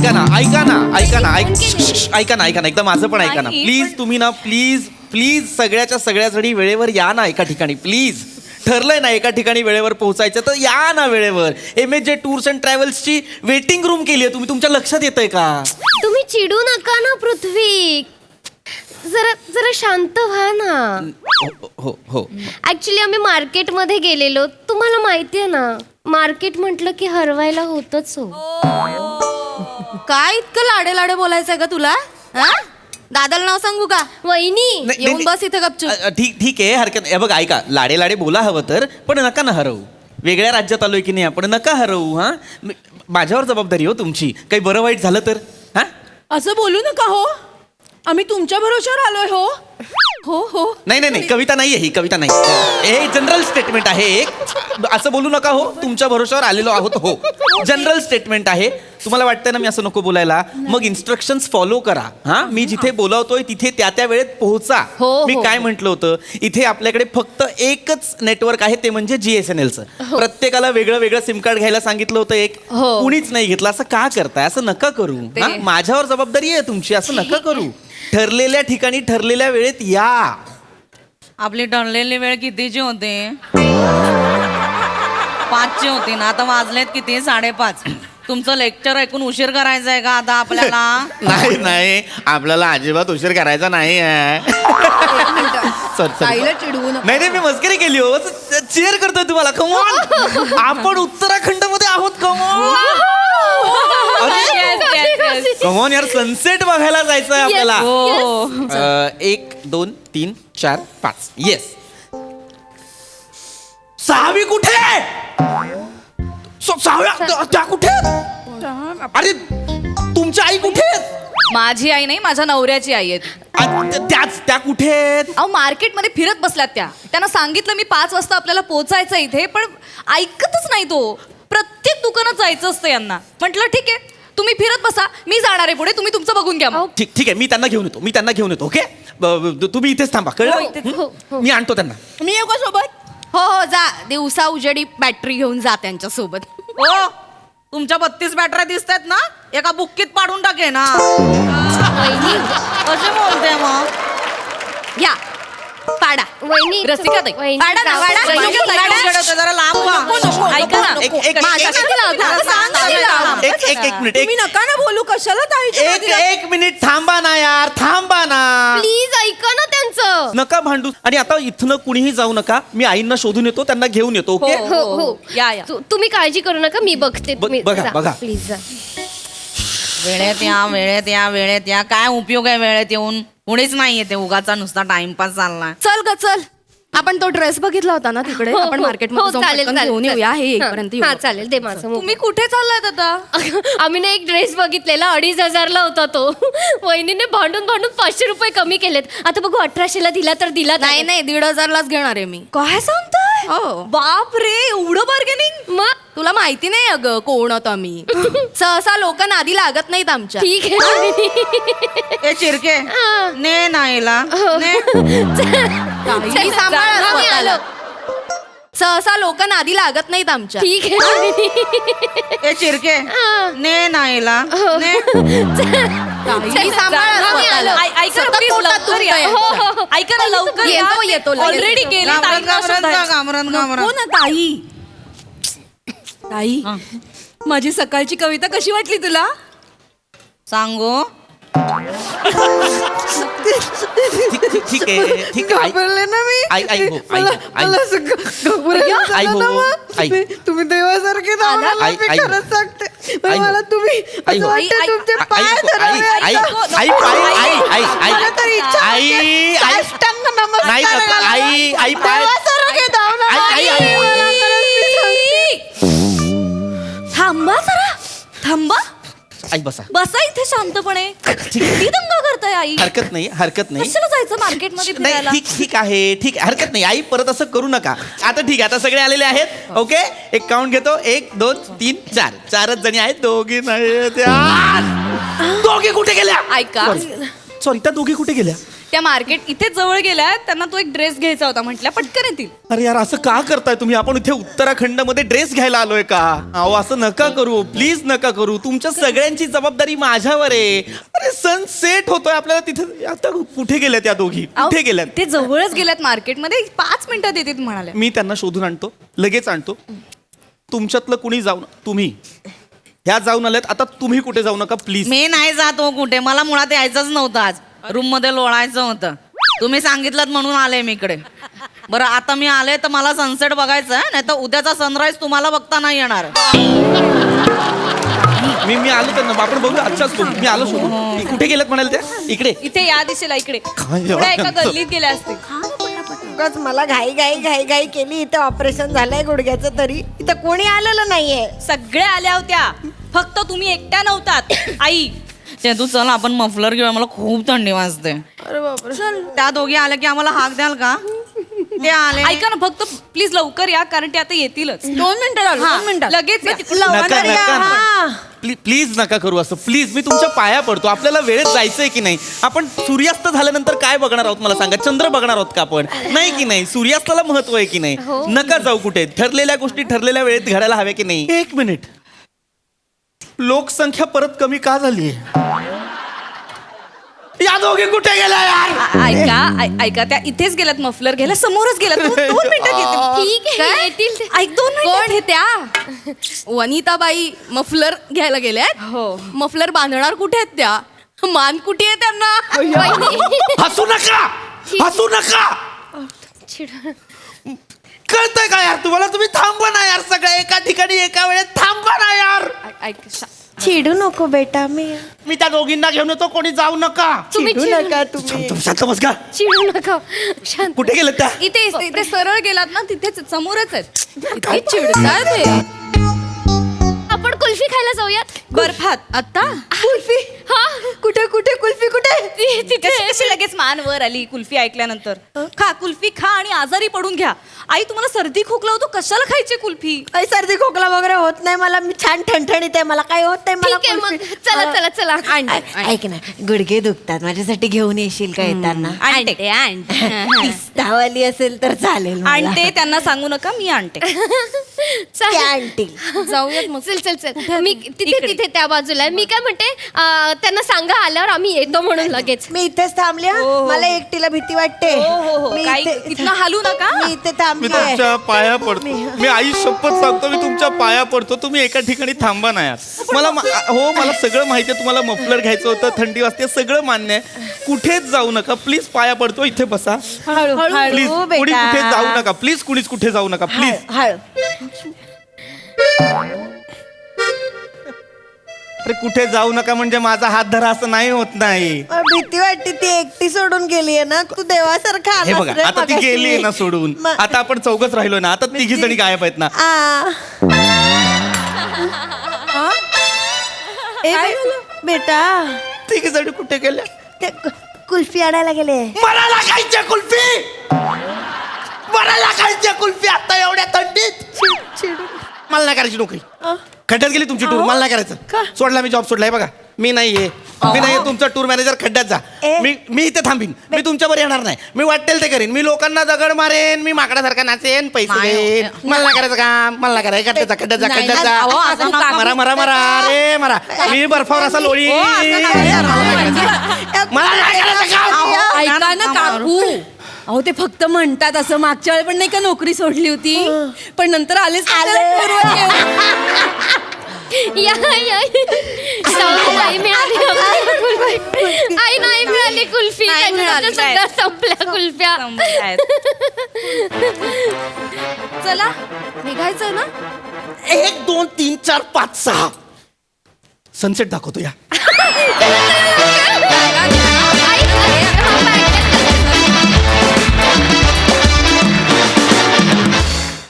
ऐका ना एकदा माझं पण ऐका ना प्लीज. तुम्ही ना प्लीज सगळ्या जणी वेळेवर या ना एका ठिकाणी प्लीज. ठरलंय ना एका ठिकाणी वेळेवर पोहोचायचं तर या ना वेळेवर. MJ टूर्स अँड ट्रॅव्हल्सची वेटिंग रूम केली आहे. तुम्ही तुमच्या लक्षात येतंय का? तुम्ही चिडू नका ना पृथ्वी. जरा शांत व्हा ना. हो ऍक्च्युली आम्ही मार्केटमध्ये गेलेलो. तुम्हाला माहितीये ना मार्केट म्हटलं की हरवायला होतच हो. काय इतकं लाडे लाडे बोलायचंय का तुला? हा? दादाला नाव सांगू का? वहिनी येऊन बस इथं गपचूप. ठीक आहे हरकत नाही. बघ ऐका लाडे बोला हवं तर पण नका ना हरवू. वेगळ्या राज्यात आलोय की नाही आपण नका हरवू. हा माझ्यावर जबाबदारी हो तुमची. काही बरं वाईट झालं तर. हा असं बोलू नका हो. आम्ही तुमच्या भरोश्यावर आलोय हो. हो हो नाही कविता नाहीये ही. कविता नाही हे जनरल स्टेटमेंट आहे एक. असं बोलू नका हो. तुमच्या भरोश्यावर आलेलो आहोत हो. जनरल स्टेटमेंट आहे. तुम्हाला वाटतंय ना मी असं नको बोलायला मग इन्स्ट्रक्शन्स फॉलो करा. हा मी जिथे बोलावतोय तिथे त्या वेळेत पोहोचा. हो, मी हो. काय म्हटलं होतं इथे आपल्याकडे फक्त एकच नेटवर्क आहे ते म्हणजे GSNLचं. प्रत्येकाला वेगळं सिम कार्ड घ्यायला सांगितलं होतं एक. हो. कुणीच नाही घेतलं. असं का करताय? असं नका करू. हा माझ्यावर जबाबदारी आहे तुमची. असं नका करू. ठरलेल्या ठिकाणी ठरलेल्या वेळेत या. आपली ठरलेली वेळ कितीची होती? 5ची होती ना. आता वाजलेत किती? 5:30. तुमचं लेक्चर ऐकून उशीर करायचा आहे का आता आपल्याला? नाही आपल्याला अजिबात उशीर करायचा नाही आहे. ताईला चिडवू नका. नाही मी मस्करी केली हो. चेअर करतोय तुम्हाला. कमॉन आपण उत्तराखंड मध्ये आहोत. कमॉन यार सनसेट बघायला जायचंय आपल्याला. 1 2 3 4 5 येस. 6वी कुठे? 6व्या त्या कुठे? अरे तुमची आई कुठे? माझी आई नाही माझ्या नवऱ्याची आई आहे. त्या कुठे? अहो मार्केटमध्ये फिरत बसल्यात त्या. त्यांना सांगितलं मी 5 वाजता आपल्याला पोहोचायचं इथे पण ऐकतच नाही तो. प्रत्येक दुकानात जायचं असतं यांना. म्हटलं ठीक आहे तुम्ही फिरत बसा मी जाणार आहे पुढे. तुम्ही तुमचं बघून घ्या मग. ठीक आहे मी त्यांना घेऊन येतो. ओके तुम्ही इथेच थांबा. कळलं? मी आणतो त्यांना. मी येऊ का सोबत? हो जा. दिवसा उजेडी बॅटरी घेऊन जा त्यांच्या सोबत. हो तुमच्या 32 बॅटऱ्या दिसतात ना एका बुक्कीत पाडून टाके ना. कसे बोलते मग? या पाडा. वहिनी रसिका ताई. वहिनी, पाडा ना, पाडा. वहिनी, वहिनी, पाडा. उजेड होतं, जरा लांब व्हा. ऐका ना एक मिनिट तुम्ही नका ना बोलू. कशाला ताईच्या एक मिनिट थांबा ना यार. थांबा ना. प्लीज ऐका ना त्यांचं. नका भांडू. आणि आता इथनं कुणीही जाऊ नका. मी आईंना शोधून येतो त्यांना घेऊन येतो. ओके हो या. तुम्ही काळजी करू नका. मी बघते. बघा. प्लीज जा. वेळेत या. काय उपयोग आहे वेळेत येऊन? कुणीच नाही येते. उगाचा नुसता टाइमपास चाललाय. चल ग चल. आपण तो ड्रेस बघितला होता ना तिकडे. हो, आपण हो, मार्केटमध्ये हो, जाऊन चालेल, पटकन चालेल, घेऊन येऊया. हे चालेल. येईपर्यंत हा, येऊ. चालेल दे माझं मोबाईल. तुम्ही कुठे चाललायत आता? आम्ही ना एक ड्रेस बघितलेला 2,500ला होता तो. वहिनीने भांडून 500 रुपये कमी केलेत. आता बघू 1800ला दिला तर दिला. नाही 1,500लाच घेणार आहे मी. काय सांगताय? हो. बाप रे एवढं बार्गेनिंग. मग तुला माहिती नाही अगं कोण होतो मी. सहसा लोक नादी लागत नाहीत आमच्या. ठीक आहे. ए चिरके ने नाहीला ने. काही सांभाळ स्वतःला. सहसा लोक नादी लागत नाहीत आमच्या. ठीक आहे. ए चिरके ने नाहीला ने. काही सांभाळ स्वतःला. ऐका सतत please, पोटात लवकर या. दुखतंय. ऐका ना लवकर या. येतो लगेच ऑलरेडी येतो. गेली. नको ना ताई. ताई माझी सकाळची कविता कशी वाटली तुला? सांगू ठीक आहे घाबरले ना मी. आई हो आई तुम्ही देवासारखे धावला. आई, मी आई. खरंच सांगते. पण आई. मला तुम्ही आई असं हो. वाटतं तुमचे पाय आई धरावे. मला तर इच्छा होते. साष्टांग नमस्कार नाही नका. करायला. आई पाय देवासारखे धावला. आई. मला खरंच मी सांगते. थांबा जरा. थांबा आई बसा. बसा इथे शांतपणे. किती दंगा करताय आई? हरकत नाही कशाला जायचं मार्केटमध्ये नाही फिरायला? ठीक आहे हरकत नाही. आई परत असं करू नका. आता ठीक आहे आता सगळे आलेले आहेत. ओके एक काउंट घेतो. 1 2 3 4. 4च जणी आहेत. दोघी नाही. दोघी कुठे गेल्या? ऐका सॉरी त्या दोघी कुठे गेल्या? त्या मार्केट इथे जवळ गेल्या, त्यांना तो एक ड्रेस घ्यायचा होता, म्हटल्या पटकन येतील. अरे यार असं का करताय तुम्ही? आपण इथे उत्तराखंड मध्ये ड्रेस घ्यायला आलोय का? अहो असं नका करू, प्लीज नका करू. तुमच्या सगळ्यांची जबाबदारी माझ्यावर आहे. अरे सनसेट होतोय आपल्याला तिथे. आता कुठे गेल्या त्या दोघी? कुठे गेल्यात? ते जवळच गेल्यात मार्केटमध्ये, 5 मिनिटात येतील म्हणाले. मी त्यांना शोधून आणतो, लगेच आणतो. तुमच्यातलं कुणी जाऊन, तुम्ही ह्या जाऊन आल्यात, आता तुम्ही कुठे जाऊ नका प्लीज. मी नाही जात हो कुठे, मला मुळात यायचंच नव्हतं आज. रूम मध्ये लोळायचं होतं, तुम्ही सांगितलं म्हणून आले मी इकडे. बरं आता मी आले तर मला सनसेट बघायचं आहे, नाही तर उद्याचा सनराईज तुम्हाला बघता नाही येणार. मी आलो त्यांना, आपण बघू आजच्याच बघू. मी आलो शोधून. कुठे गेल्यात म्हणाल त्या? इकडे. इथे या दिशेला, इकडे काय थोड्या एका यांचं? गल्लीत गेल्या असतील. उगाच मला घाई केली. इथं ऑपरेशन झालंय गुडघ्याचं, तरी इथं कोणी आलेलं नाहीये. सगळे आल्या होत्या, फक्त तुम्ही एकट्या नव्हतात. आई ते तू चल आपण मफलर घेऊया, मला खूप थंडी वाजते. त्या दोघी आल्या की आम्हाला हाक द्याल का? ते आले. ऐका ना, फक्त प्लीज लवकर या, कारण ते आता येतीलच. 2 मिनिटं झाली, हा, 2 मिनिटं लगेच या. नका नका प्लीज नका करू असं. प्लीज मी तुमच्या पाया पडतो. आपल्याला वेळेत जायचंय की नाही? आपण सूर्यास्त झाल्यानंतर काय बघणार आहोत मला सांगा? चंद्र बघणार आहोत का आपण? नाही की नाही? सूर्यास्ताला महत्व आहे की नाही? नका जाऊ कुठे. ठरलेल्या गोष्टी ठरलेल्या वेळेत घडायला हव्या की नाही? एक मिनिट, लोकसंख्या परत कमी का झाली? या दोघी कुठे गेल्या यार? ऐका त्या इथेच गेल्यात, मफलर घ्यायला समोरच गेल्यात. 2 मिनिटात येतील. ठीक आहे, येतील ते. ऐक, 2 मिनिटात. कोण हे त्या? वनिताबाई मफलर घ्यायला गेल्यात. हो. मफलर बांधणार कुठे आहेत त्या? मान कुठे आहे त्यांना? हसू नका, हसू नका. चिड- कळतंय का यार तुम्हाला? तुम्ही थांबा ना यार, सगळ्या एका ठिकाणी एका वेळेत थांबा ना यार. ऐक चिडू नको बेटा, मी त्या दोघींना घेऊन येतो, कोणी जाऊ नका. तुम्ही चिडू नका तुम्ही. शांत बस का. चिडू नका. शांत. कुठे गेले त्या? इथे सरळ गेलात ना, तिथेच समोरच आहेत. इतकी चिडतात हे. आपण कुल्फी खायला जाऊयात. बर्फात. आता कुल्फी हा कुठे कुठे? कुल्फी कुठे? तिथे कशी लगेच मान वर आली कुल्फी ऐकल्यानंतर? खा कुल्फी, खा आणि आजारी पडून घ्या. आई तुम्हाला सर्दी खोकला होतो, कशाला खायची कुल्फी? आई सर्दी खोकला वगैरे होत नाही मला. मी छान ठणठणीत आहे, मला काय होत नाही. मला ठीक आहे मग, कुल्फी. चला चला चला. ऐक ना, गुडघे दुखतात, माझ्यासाठी घेऊन येशील का येताना? पिस्तावाली असेल तर चालेल मला. आणते, त्यांना सांगू नका, मी आणते. ते आणतील. जाऊयात मग. चल चल चल. मी तिथे त्या बाजूला आहे. मी काय म्हणते, त्यांना सांगा आल्यावर आम्ही येतो म्हणून लगेच. मी इथेच थांबले हं. हो. मला एकटीला भीती वाटते. मी काही इथे- इथनं हलू नका. मी इथे मी थांबले. तुमच्या पाया पडतो. मी आई शपथ सांगतो, मी तुमच्या पाया पडतो. तुम्ही एका ठिकाणी थांबा ना यार. हो मला सगळं माहिती आहे. तुम्हाला मफलर घ्यायचं होतं, थंडी वाजते, सगळं मान्य आहे. कुठेच जाऊ नका प्लीज, पाया पडतो. इथे बसा प्लीज. कुणी कुठे जाऊ नका प्लीज. कुणीच कुठे जाऊ नका प्लीज. अरे कुठे जाऊ नका म्हणजे माझा हात धरा असं नाही होत नाही. भीती वाटते. ती एकटी सोडून गेली आहे ना. तू देवासारखा हे आलास बघा रे आता ती मगाशी. गेली ना सोडून. म- आता आपण चौघच राहिलो ना. आता तिघी जणी गायब आहेत ना. बेटा तिघी जणी कुठे गेल्या? ते कुल्फी आणायला गेले. मला लागायच्या कुल्फी, मला लागायच्या कुल्फी आता एवढ्या थंडीत. मला नाही करायची नोकरी. खड्ड्यात गेली तुमची टूर, मला नाही करायचं. सोडला मी जॉब सोडलाय बघा. मी नाहीये तुमचा टूर मॅनेजर. खड्ड्यात जा. मी इथे थांबीन. मी तुमच्यावर येणार नाही. मी वाटेल ते करेन. मी लोकांना दगड मारेन. मी माकडासारखा नाचेन, पैसे देईन. मला नाही करायचं काम. मला नाही करायचं. खड्ड्यात जा, खड्ड्यात जा, खड्ड्यात जा. मरा मरा मरा रे मरा. मी बर्फावर असा लोळी. मला नाही करायचं काम. ऐका ना काकू, अहो ते फक्त म्हणतात असं. मागच्या वेळी पण नाही का नोकरी सोडली होती, पण नंतर आलेच या आई मिळाली आपल्याला कुल्फी. आई नाही मिळाली कुल्फी. नाही मिळाली. सगळ्या संपल्या कुल्फ्या. चला निघायचं ना. 1 2 3 4 5 6 सनसेट दाखवतो या.